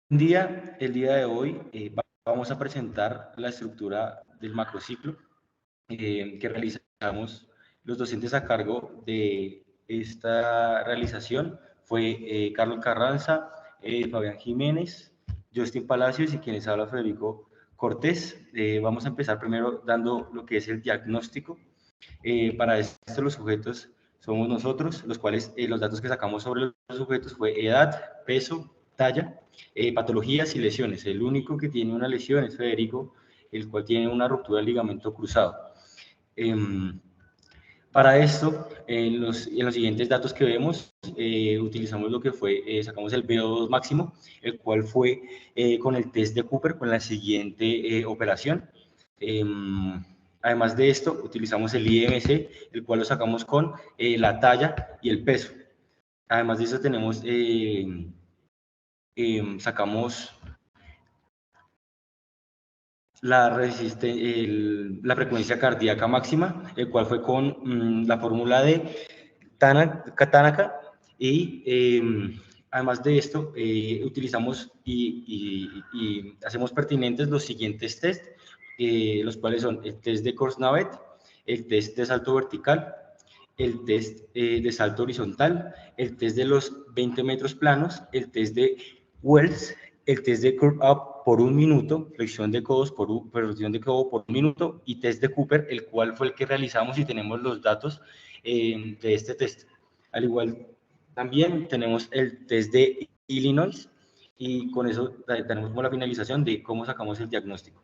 El día de hoy vamos a presentar la estructura del macrociclo que realizamos los docentes a cargo de esta realización. Fue Carlos Carranza, Fabián Jiménez, Justin Palacios y quienes habla Federico Cortés. Vamos a empezar primero dando lo que es el diagnóstico. Para esto los sujetos somos nosotros, los cuales los datos que sacamos sobre los sujetos fue edad, peso, talla, patologías y lesiones. El único que tiene una lesión es Federico, el cual tiene una ruptura del ligamento cruzado. Para esto, en los siguientes datos que vemos, utilizamos lo que fue, sacamos el VO2 máximo, el cual fue con el test de Cooper con la siguiente operación. Además de esto, utilizamos el IMC, el cual lo sacamos con la talla y el peso. Además de eso, tenemos, sacamos la frecuencia cardíaca máxima, el cual fue con la fórmula de Tanaka, y además de esto utilizamos y hacemos pertinentes los siguientes test, los cuales son el test de Korsnavet, el test de salto vertical, el test de salto horizontal, el test de los 20 metros planos, el test de Wells, el test de curl up por 1 minuto, flexión de codos flexión de codo por 1 minuto, y test de Cooper, el cual fue el que realizamos y tenemos los datos de este test. Al igual, también tenemos el test de Illinois, y con eso tenemos como la finalización de cómo sacamos el diagnóstico.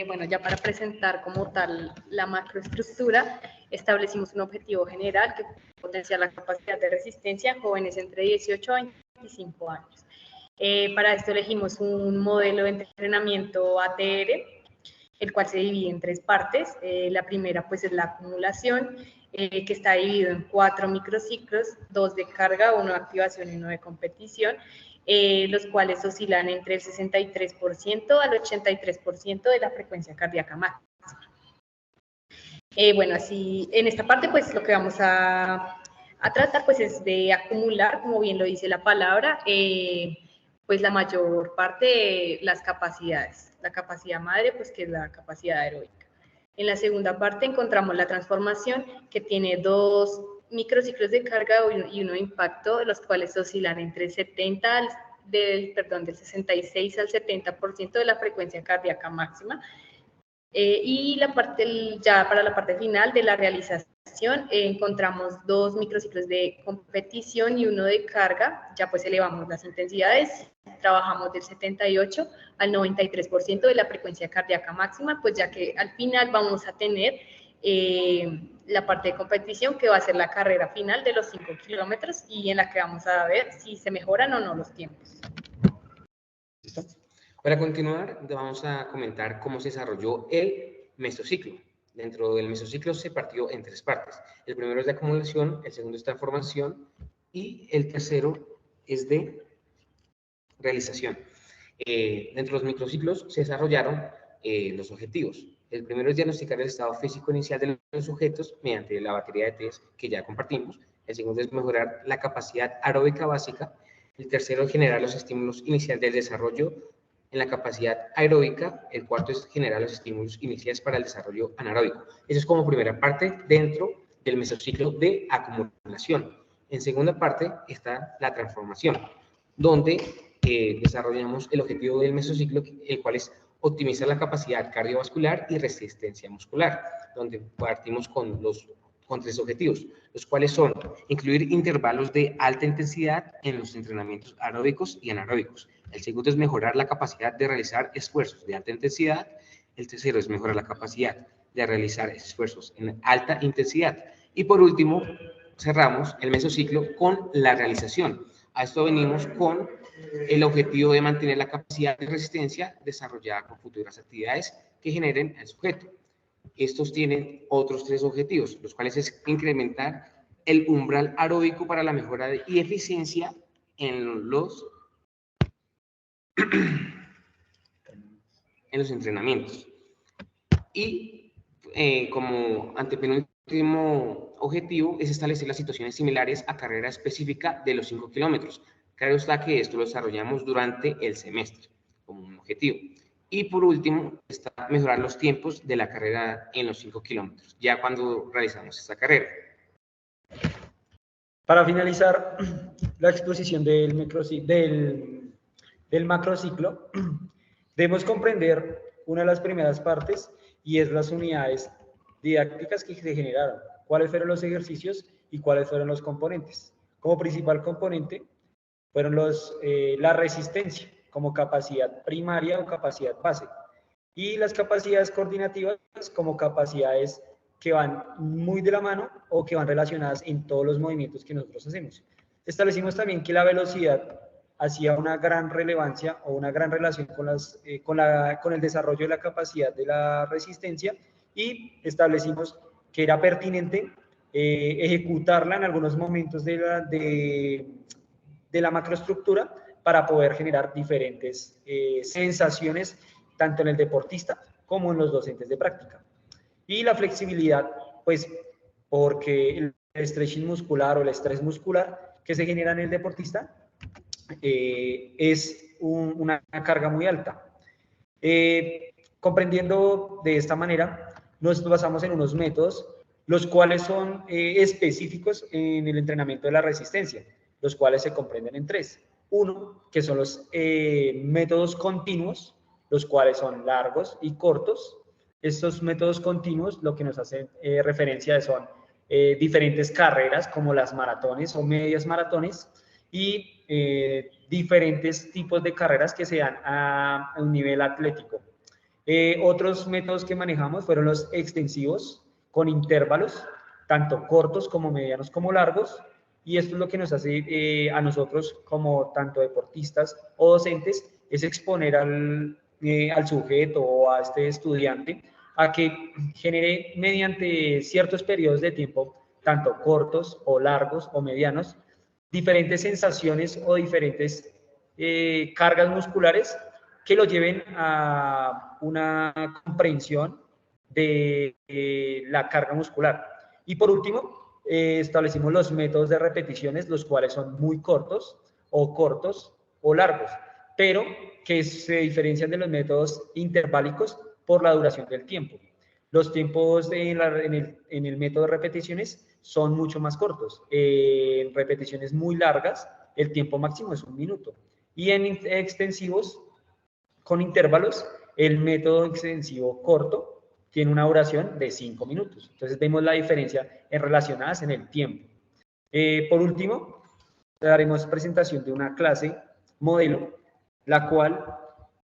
Bueno, ya para presentar como tal la macroestructura, establecimos un objetivo general que potenciar la capacidad de resistencia en jóvenes entre 18 a 25 años. Para esto elegimos un modelo de entrenamiento ATR, el cual se divide en 3 partes. La primera pues es la acumulación, que está dividido en 4 microciclos, 2 de carga, 1 de activación y 1 de competición, los cuales oscilan entre el 63% al 83% de la frecuencia cardíaca máxima. Bueno, así en esta parte pues lo que vamos a tratar pues es de acumular, como bien lo dice la palabra, pues la mayor parte de las capacidades. La capacidad madre pues que es la capacidad aeróbica. En la segunda parte encontramos la transformación, que tiene 2 microciclos de carga y 1 de impacto, los cuales oscilan entre el 66 al 70% de la frecuencia cardíaca máxima. Y ya para la parte final de la realización encontramos 2 microciclos de competición y 1 de carga. Ya pues elevamos las intensidades, trabajamos del 78 al 93% de la frecuencia cardíaca máxima, pues ya que al final vamos a tener la parte de competición, que va a ser la carrera final de los 5 kilómetros, y en la que vamos a ver si se mejoran o no los tiempos. ¿Listo? Para continuar, vamos a comentar cómo se desarrolló el mesociclo. Dentro del mesociclo se partió en 3 partes. El primero es de acumulación, el segundo es transformación y el tercero es de realización. Dentro de los microciclos se desarrollaron los objetivos. El primero es diagnosticar el estado físico inicial de los sujetos mediante la batería de test que ya compartimos. El segundo es mejorar la capacidad aeróbica básica. El tercero es generar los estímulos iniciales del desarrollo en la capacidad aeróbica. El cuarto es generar los estímulos iniciales para el desarrollo anaeróbico. Eso es como primera parte dentro del mesociclo de acumulación. En segunda parte está la transformación, donde desarrollamos el objetivo del mesociclo, el cual es optimizar la capacidad cardiovascular y resistencia muscular, donde partimos con 3 objetivos, los cuales son incluir intervalos de alta intensidad en los entrenamientos aeróbicos y anaeróbicos. El segundo es mejorar la capacidad de realizar esfuerzos de alta intensidad. El tercero es mejorar la capacidad de realizar esfuerzos en alta intensidad. Y por último, cerramos el mesociclo con la realización. A esto venimos con el objetivo de mantener la capacidad de resistencia desarrollada con futuras actividades que generen al sujeto. Estos tienen otros 3 objetivos, los cuales es incrementar el umbral aeróbico para la mejora y eficiencia en los entrenamientos. Y como antepenúltimo último objetivo es establecer las situaciones similares a carrera específica de los 5 kilómetros. Claro está que esto lo desarrollamos durante el semestre como un objetivo. Y por último, está mejorar los tiempos de la carrera en los 5 kilómetros, ya cuando realizamos esta carrera. Para finalizar la exposición del macrociclo, debemos comprender una de las primeras partes y es las unidades didácticas que se generaron, cuáles fueron los ejercicios y cuáles fueron los componentes. Como principal componente fueron la resistencia como capacidad primaria o capacidad base y las capacidades coordinativas como capacidades que van muy de la mano o que van relacionadas en todos los movimientos que nosotros hacemos. Establecimos también que la velocidad hacía una gran relevancia o una gran relación con el desarrollo de la capacidad de la resistencia y establecimos que era pertinente ejecutarla en algunos momentos de la macroestructura para poder generar diferentes sensaciones tanto en el deportista como en los docentes de práctica. Y la flexibilidad, pues, porque el stretching muscular o el estrés muscular que se genera en el deportista es una carga muy alta. Comprendiendo de esta manera, nos basamos en unos métodos, los cuales son específicos en el entrenamiento de la resistencia, los cuales se comprenden en tres. Uno, que son los métodos continuos, los cuales son largos y cortos. Estos métodos continuos lo que nos hacen referencia son diferentes carreras como las maratones o medias maratones y diferentes tipos de carreras que se dan a un nivel atlético. Otros métodos que manejamos fueron los extensivos con intervalos, tanto cortos como medianos como largos, y esto es lo que nos hace a nosotros como tanto deportistas o docentes, es exponer al sujeto o a este estudiante a que genere mediante ciertos periodos de tiempo, tanto cortos o largos o medianos, diferentes sensaciones o diferentes cargas musculares que lo lleven a una comprensión de la carga muscular. Y por último, establecimos los métodos de repeticiones, los cuales son muy cortos o largos, pero que se diferencian de los métodos interválicos por la duración del tiempo. Los tiempos en el método de repeticiones son mucho más cortos. En repeticiones muy largas, el tiempo máximo es 1 minuto. Y en extensivos, con intervalos, el método extensivo corto tiene una duración de 5 minutos. Entonces vemos la diferencia relacionadas en el tiempo. Por último, daremos presentación de una clase modelo, la cual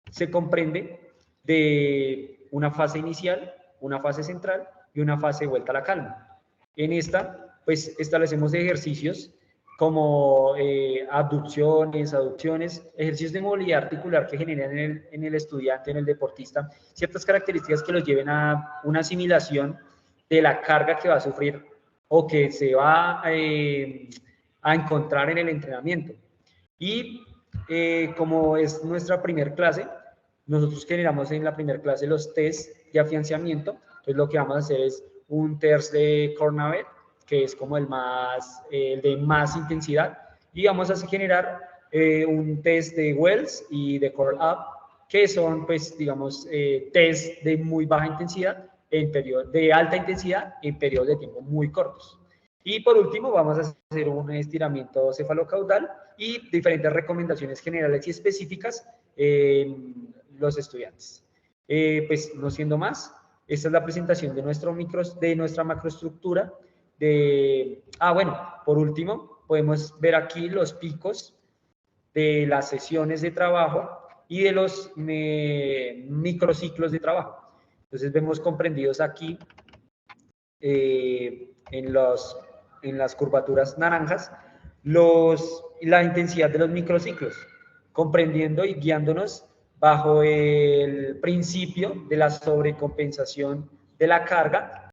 se comprende de una fase inicial, una fase central y una fase de vuelta a la calma. En esta, pues, establecemos ejercicios como abducciones, aducciones, ejercicios de movilidad articular que generan en el estudiante, en el deportista, ciertas características que los lleven a una asimilación de la carga que va a sufrir o que se va a encontrar en el entrenamiento. Y como es nuestra primera clase, nosotros generamos en la primera clase los test de afianzamiento. Entonces lo que vamos a hacer es un test de Cornavet, que es como el de más intensidad, y vamos a generar un test de Wells y de Core Up, que son, pues, digamos, test de muy baja intensidad, de alta intensidad en periodos de tiempo muy cortos. Y por último, vamos a hacer un estiramiento cefalocaudal y diferentes recomendaciones generales y específicas en los estudiantes. Pues, no siendo más, esta es la presentación de nuestra macroestructura. Bueno, por último, podemos ver aquí los picos de las sesiones de trabajo y de los microciclos de trabajo. Entonces vemos comprendidos aquí en las curvaturas naranjas la intensidad de los microciclos, comprendiendo y guiándonos bajo el principio de la sobrecompensación de la carga